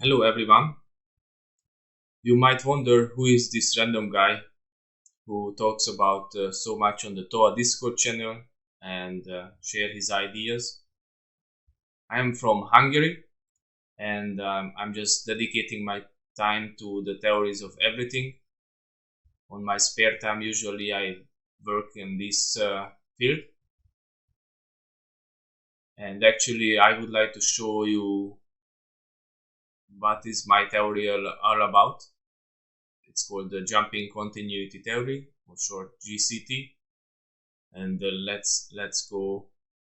Hello everyone. You might wonder who is this random guy who talks about so much on the TOA Discord channel and share his ideas. I am from Hungary and I'm just dedicating my time to the theories of everything. On my spare time usually I work in this field, and actually I would like to show you what is my theory all about. It's called the jumping continuity theory, or short JCT. And let's go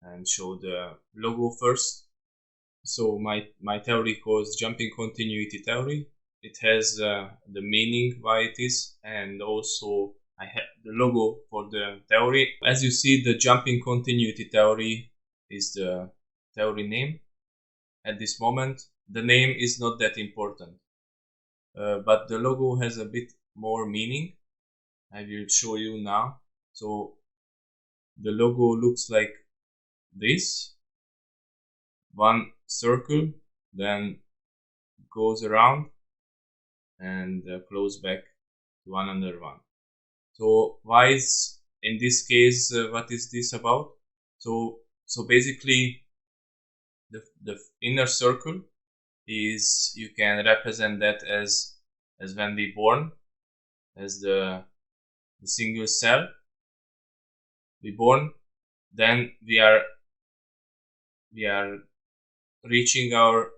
and show the logo first. So my theory calls jumping continuity theory. It has the meaning why it is, and also I have the logo for the theory. As you see, the jumping continuity theory is the theory name. At this moment, the name is not that important, but the logo has a bit more meaning. I will show you now. So the logo looks like this: one circle, then goes around and close back to another one. So why is in this case what is this about? So basically the inner circle is, you can represent that as when we born, as the single cell we born. Then we are reaching our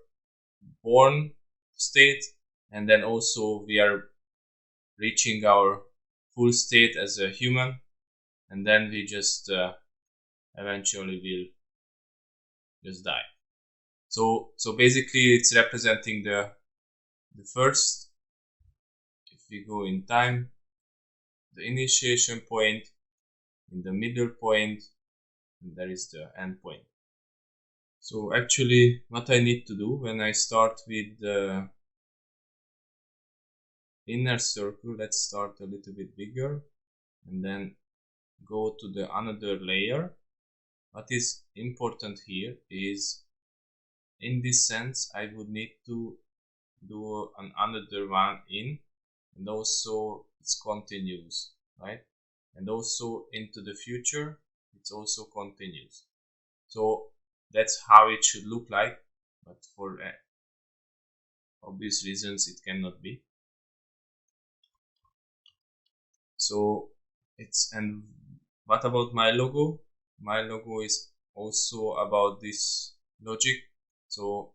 born state, and then also we are reaching our full state as a human, and then we just eventually will just die. So basically it's representing the first, if we go in time, the initiation point, in the middle point, and there is the end point. So actually what I need to do when I start with the inner circle, let's start a little bit bigger and then go to the another layer. What is important here is, in this sense, I would need to do another one in, and also it's continues, right? And also into the future it's also continues. So that's how it should look like, but for obvious reasons it cannot be. So it's, and what about my logo? My logo is also about this logic. So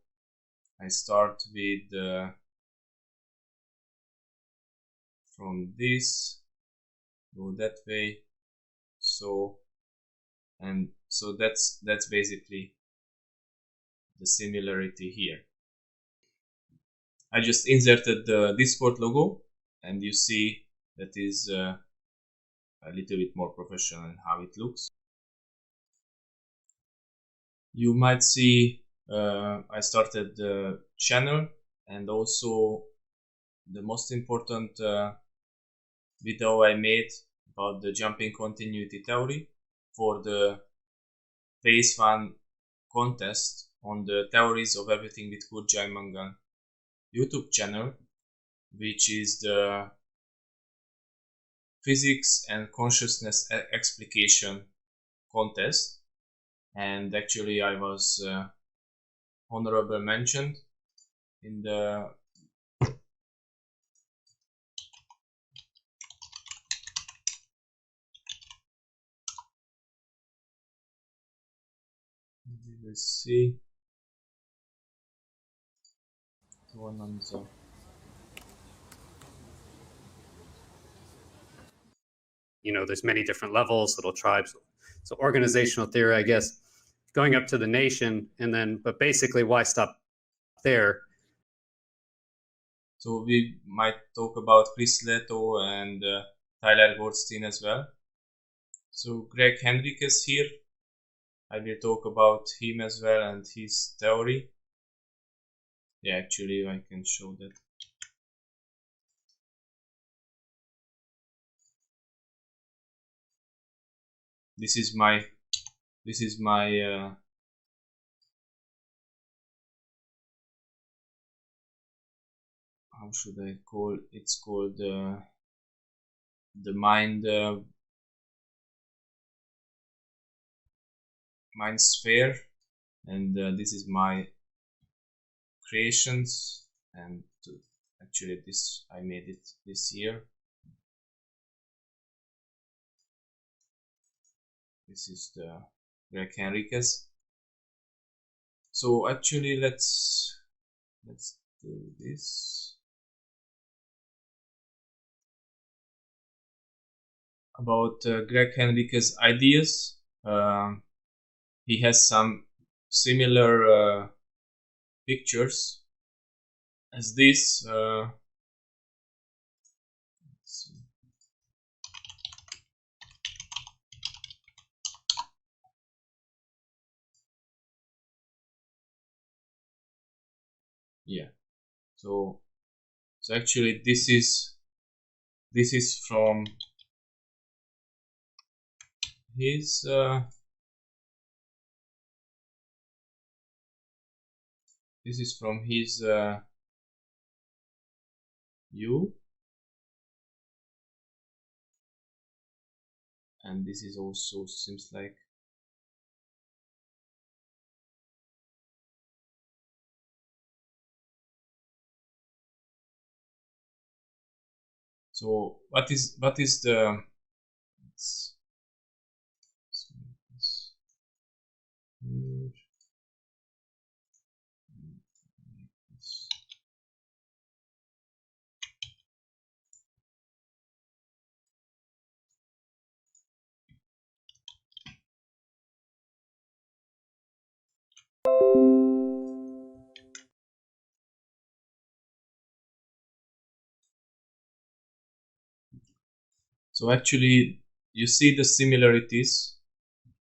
I start with from this, go that way. So and so that's basically the similarity here. I just inserted the Discord logo, and you see that is a little bit more professional in how it looks. You might see I started the channel, and also the most important video I made about the jumping continuity theory for the phase 1 contest on the theories of everything with Kurzweil YouTube channel, which is the physics and consciousness explication contest. And actually I was honorable mentioned in the let's see one on the there's many different levels, little tribes. So organizational theory, I guess, going up to the nation, and then, but basically, why stop there? So we might talk about Chris Leto and Tyler Goldstein as well. So Gregg Henriques here. I will talk about him as well and his theory. Yeah, actually I can show that. This is my how should I call it's called the mind sphere, and this is my creations, and actually this I made it this year. This is the Gregg Henriques. So actually let's do this. About Gregg Henriques' ideas. He has some similar pictures as this. Let's see. Yeah. So actually this is from his view, and this is also seems like so what is the so actually you see the similarities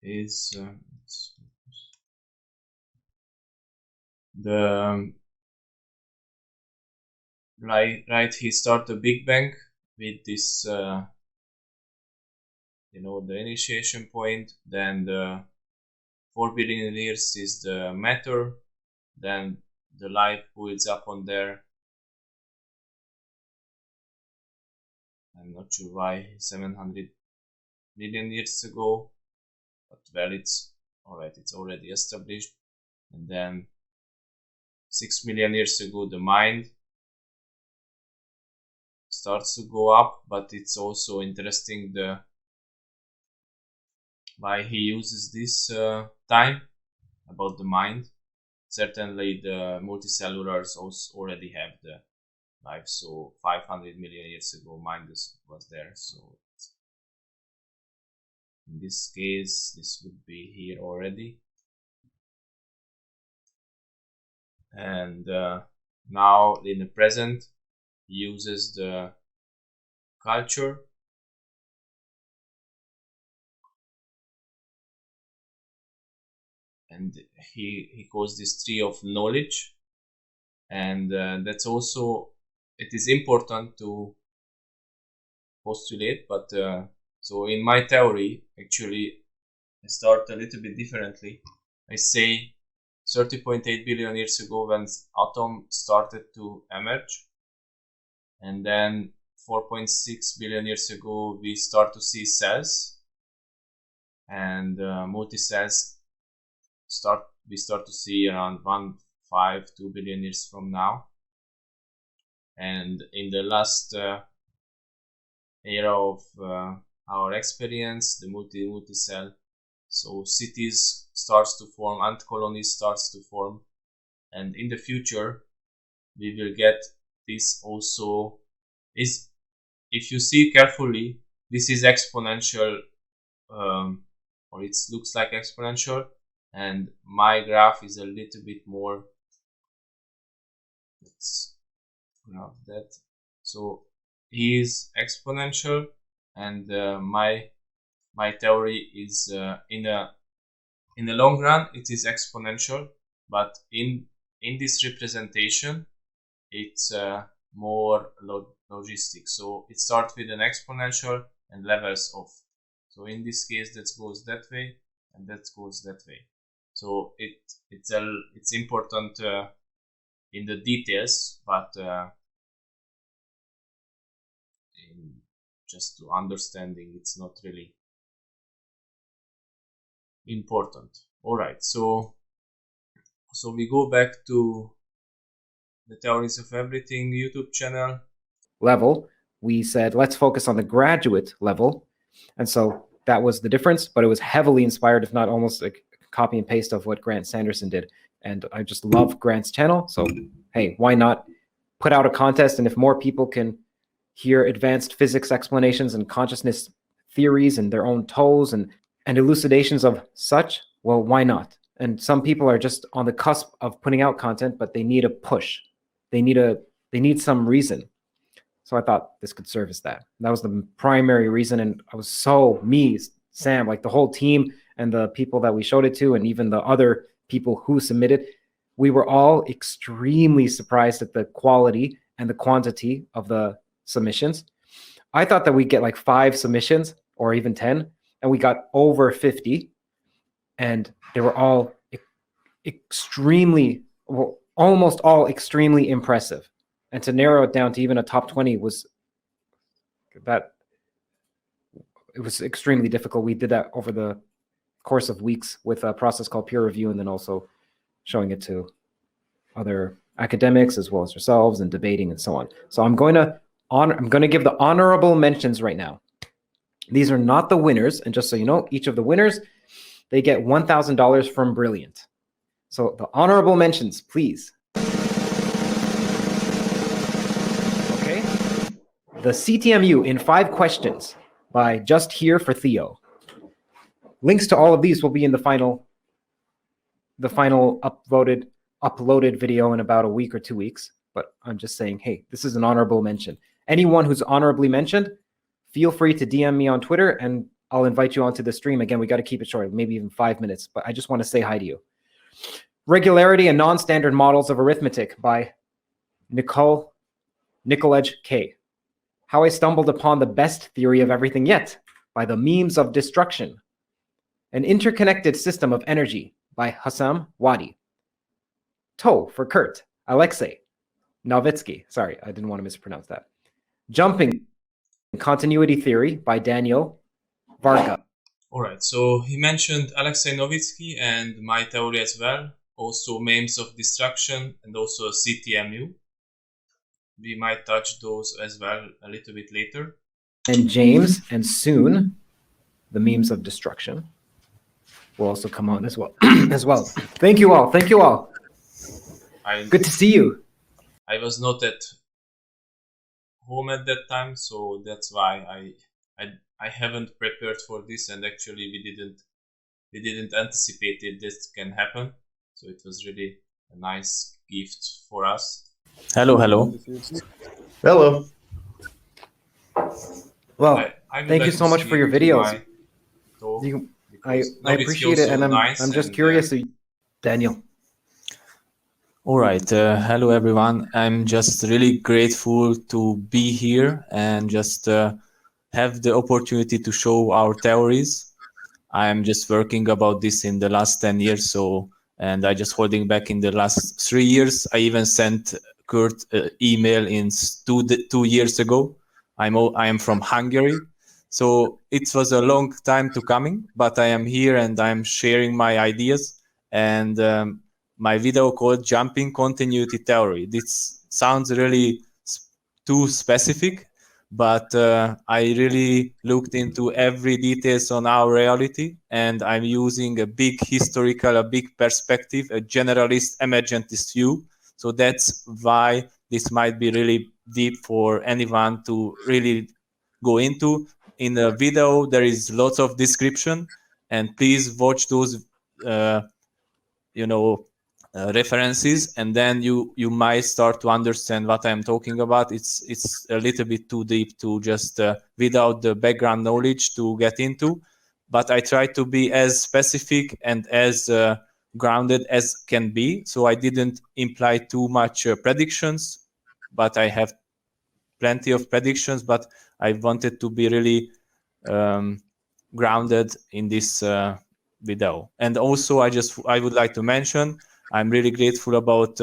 is the right he start the Big Bang with this you know, the initiation point, then the 4 billion years is the matter, then the life builds up on there. I'm not sure why 700 million years ago, but well, it's alright, it's already established. And then 6 million years ago the mind starts to go up, but it's also interesting the why he uses this time about the mind. Certainly the multicellulars also already have the life, so 500 million years ago mind was there, so in this case this would be here already. And now in the present he uses the culture, and he calls this tree of knowledge, and that's also, it is important to postulate, but so in my theory actually I start a little bit differently. I say 30.8 billion years ago when atom started to emerge, and then 4.6 billion years ago we start to see cells, and multi-cells we start to see around 1.52 billion years from now. And in the last era of our experience, the multi-cell, so cities starts to form, ant colonies starts to form, and in the future we will get this also. Is, if you see carefully, this is exponential, or it looks like exponential, and my graph is a little bit more, let's graph that. So he is exponential, and my theory is in the long run it is exponential, but in this representation it's more logistic. So it starts with an exponential and levels off. So in this case that goes that way and that goes that way. So it's important in the details, but just to understanding. It's not really important. All right, so we go back to the Theories of Everything YouTube channel. Level, we said, let's focus on the graduate level. And so that was the difference, but it was heavily inspired, if not almost a copy and paste of what Grant Sanderson did. And I just love Grant's channel. So, hey, why not put out a contest? And if more people can hear advanced physics explanations and consciousness theories and their own toes and elucidations of such, well, why not? And some people are just on the cusp of putting out content, but they need a push. They need some reason. So I thought this could serve as that. That was the primary reason. And I was Sam, like the whole team and the people that we showed it to, and even the other people who submitted, we were all extremely surprised at the quality and the quantity of the submissions. I thought that we'd get like 5 submissions or even 10, and we got over 50. And they were all almost all extremely impressive. And to narrow it down to even a top 20 it was extremely difficult. We did that over the course of weeks with a process called peer review, and then also showing it to other academics as well as yourselves and debating and so on. So I'm going to give the honorable mentions right now. These are not the winners, and just so you know, each of the winners, they get $1,000 from Brilliant. So the honorable mentions, please. Okay. The CTMU in 5 questions by Just Here for Theo. Links to all of these will be in the final uploaded video in about a week or 2 weeks. But I'm just saying, hey, this is an honorable mention. Anyone who's honorably mentioned, feel free to DM me on Twitter and I'll invite you onto the stream. Again, we got to keep it short, maybe even 5 minutes, but I just want to say hi to you. Regularity and Non-Standard Models of Arithmetic by Nicolaj K. How I Stumbled Upon the Best Theory of Everything Yet by the Memes of Destruction. An Interconnected System of Energy by Hassam Wadi. Toe for Kurt, Alexei Novitsky. Sorry, I didn't want to mispronounce that. Jumping Continuity Theory by Daniel Varga. All right, so he mentioned Alexei Novitsky and my theory as well. Also Memes of Destruction and also CTMU. We might touch those as well a little bit later. And James, and soon, the Memes of Destruction will also come on as well. Thank you all. Thank you all. Good to see you. I was not at home at that time, so that's why I haven't prepared for this, and actually we didn't anticipate it this can happen. So it was really a nice gift for us. Hello. Well, thank you so much for your videos. I appreciate it, and I'm just curious. Daniel. All right. Hello, everyone. I'm just really grateful to be here and just have the opportunity to show our theories. I'm just working about this in the last 10 years, and I just holding back in the last 3 years. I even sent Kurt email in 2 years ago. I am from Hungary, so it was a long time to coming, but I am here and I'm sharing my ideas and my video called Jumping Continuity Theory. This sounds really too specific, but I really looked into every details on our reality, and I'm using a big historical, a big perspective, a generalist emergentist view. So that's why this might be really deep for anyone to really go into. In the video, there is lots of description, and please watch those, references, and then you might start to understand what I'm talking about. It's a little bit too deep to just without the background knowledge to get into, but I try to be as specific and as grounded as can be. So I didn't imply too much predictions, but I have plenty of predictions, but I wanted to be really grounded in this video. And also I would like to mention, I'm really grateful about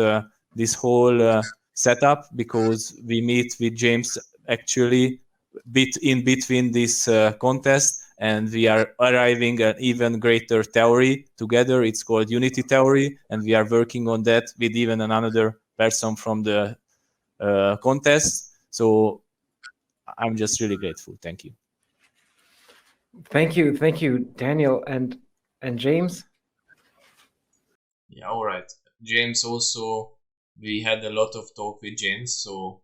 this whole setup, because we meet with James actually in between this contest, and we are arriving at even greater theory together. It's called unity theory, and we are working on that with even another person from the contest. So I'm just really grateful. Thank you. Thank you, Daniel and James. Yeah, all right. James also, we had a lot of talk with James, so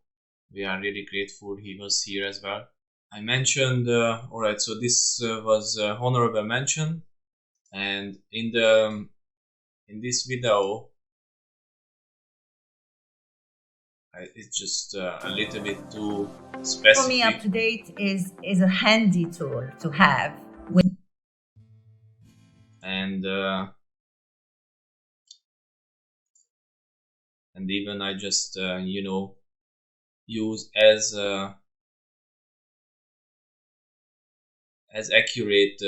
we are really grateful he was here as well. I mentioned, all right, so this was honorable mention, and in this video, it's just a little bit too specific. For me, up to date is a handy tool to have. And even I just use as accurate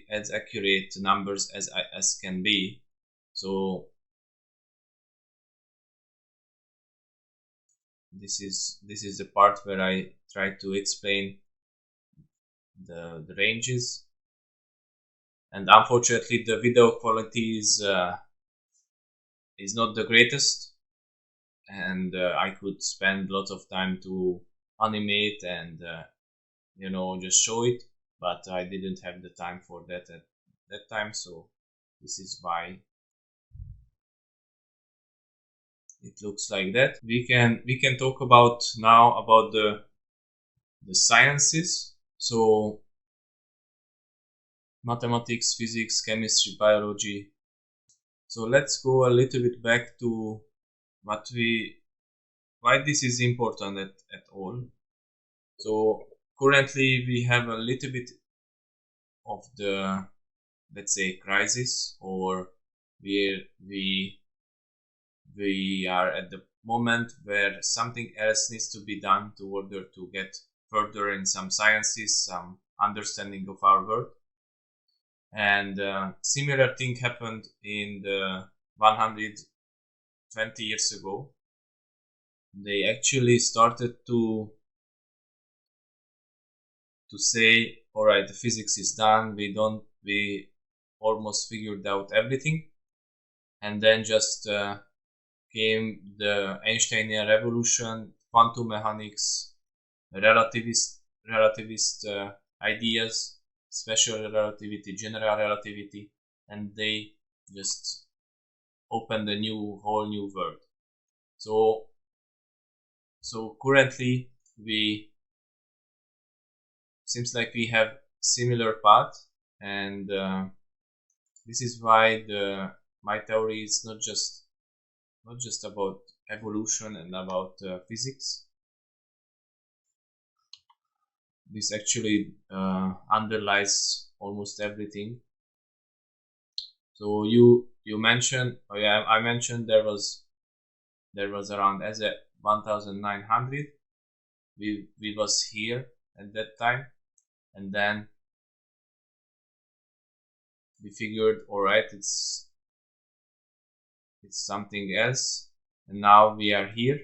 as accurate numbers as can be. So this is the part where I try to explain the ranges, and unfortunately the video quality is not the greatest, and I could spend lots of time to animate and just show it, but I didn't have the time for that at that time, so this is why it looks like that. We can talk about now about the sciences, so mathematics, physics, chemistry, biology. So let's go a little bit back to why this is important at all. So currently we have a little bit of the, let's say, crisis, or we are at the moment where something else needs to be done in order to get further in some sciences, some understanding of our world. And similar thing happened in the 120 years ago. They actually started to say, all right, the physics is done, we almost figured out everything, and then just came the Einsteinian revolution, quantum mechanics, relativist ideas, special relativity, general relativity, and they just opened a whole new world. So currently seems like we have similar path, and this is why my theory is not just about evolution and about physics. This actually underlies almost everything. So you mentioned, I mentioned there was around as a 1900. We was here at that time, and then we figured, all right, it's something else, and now we are here,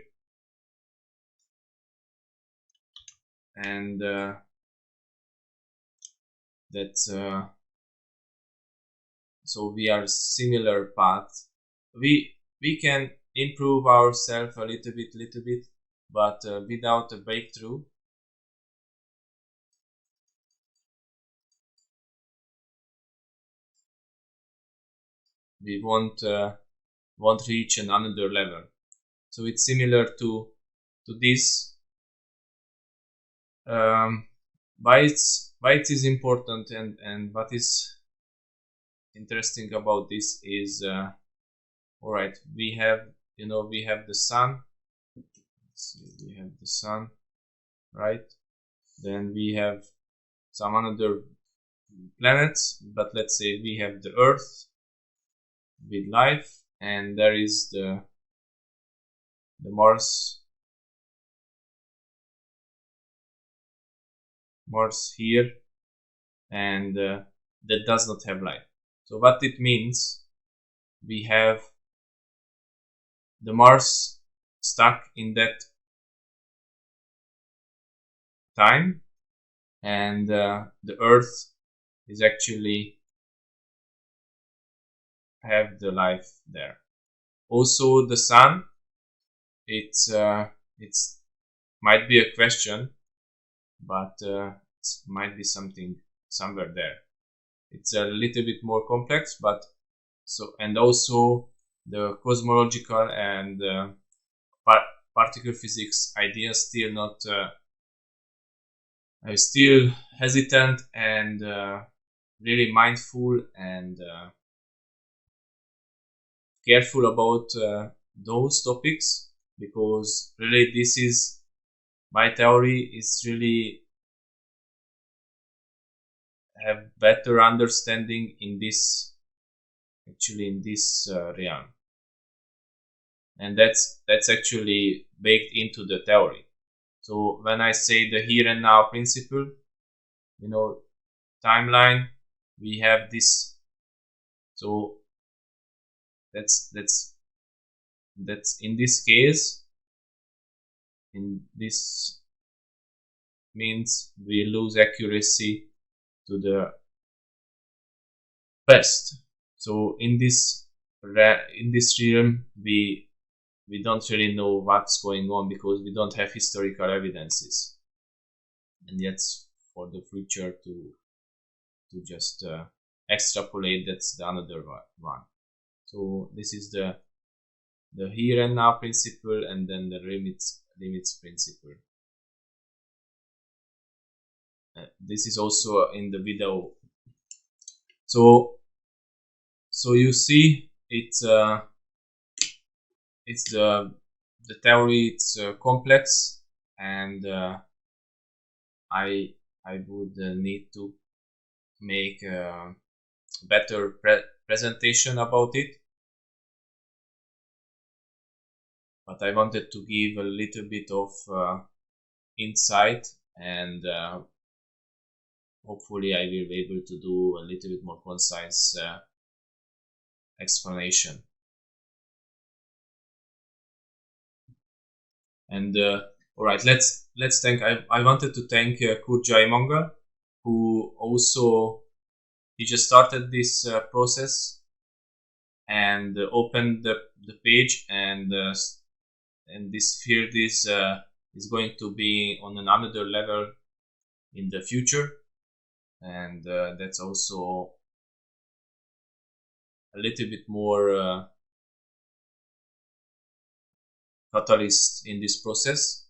and so we are similar path. We can improve ourselves a little bit, but without a breakthrough, we won't reach another level. So it's similar to this. Why it is important, and what is interesting about this is, all right, we have the sun. Let's see, we have the sun, right? Then we have some other planets, but let's say we have the Earth with life, and there is the Mars here, and that does not have life. So what it means, we have the Mars stuck in that time, and the Earth is actually have the life there. Also, the Sun, it's might be a question, but it might be something somewhere there. It's a little bit more complex, but so, and also the cosmological and particle physics ideas still not. I'm still hesitant and really mindful and careful about those topics, because really this is my theory is really have better understanding in this, actually in this realm, and that's actually baked into the theory. So when I say the here and now principle, you know, timeline, we have this. So that's in this case, in this means we lose accuracy to the past. So in this realm, we don't really know what's going on because we don't have historical evidences, and yet for the future to just extrapolate, that's the another one. So this is the here and now principle, and then the limits principle. This is also in the video. So you see, it's the theory. It's complex, and I would need to make a better presentation about it. But I wanted to give a little bit of insight, and hopefully I will be able to do a little bit more concise explanation. And all right, let's thank. I wanted to thank Kurzweil, who also he just started this process and opened the page, and this field is going to be on another level in the future, and that's also a little bit more catalyst in this process.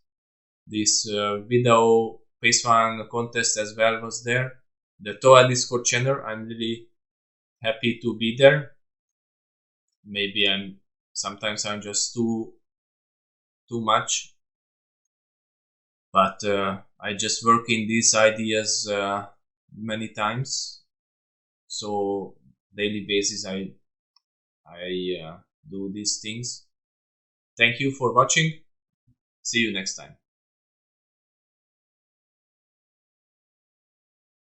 This video phase 1 contest as well was there. The TOA Discord channel, I'm really happy to be there. Maybe sometimes I'm just too much, but I just work in these ideas many times, so daily basis I do these things. Thank you for watching. See you next time.